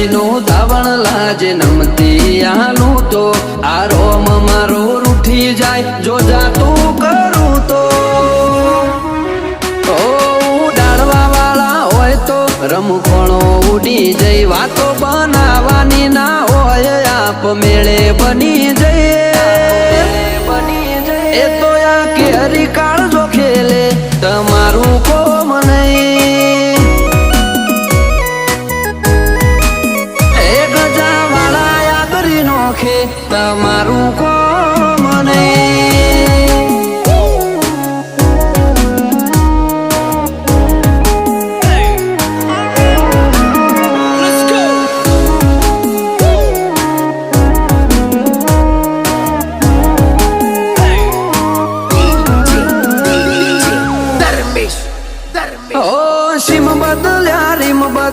નો ધાવણ લાજે નમતી આલું તો આ રોમ મારો રૂઠી જાય જો જાતું કરું તો ઉડાડવા વાળા હોય તો રમખોણો ઉડી જઈ વાતો બનાવવાની ના હોય આપ મેળે બની જઈએ એ તો આ કે હરિકા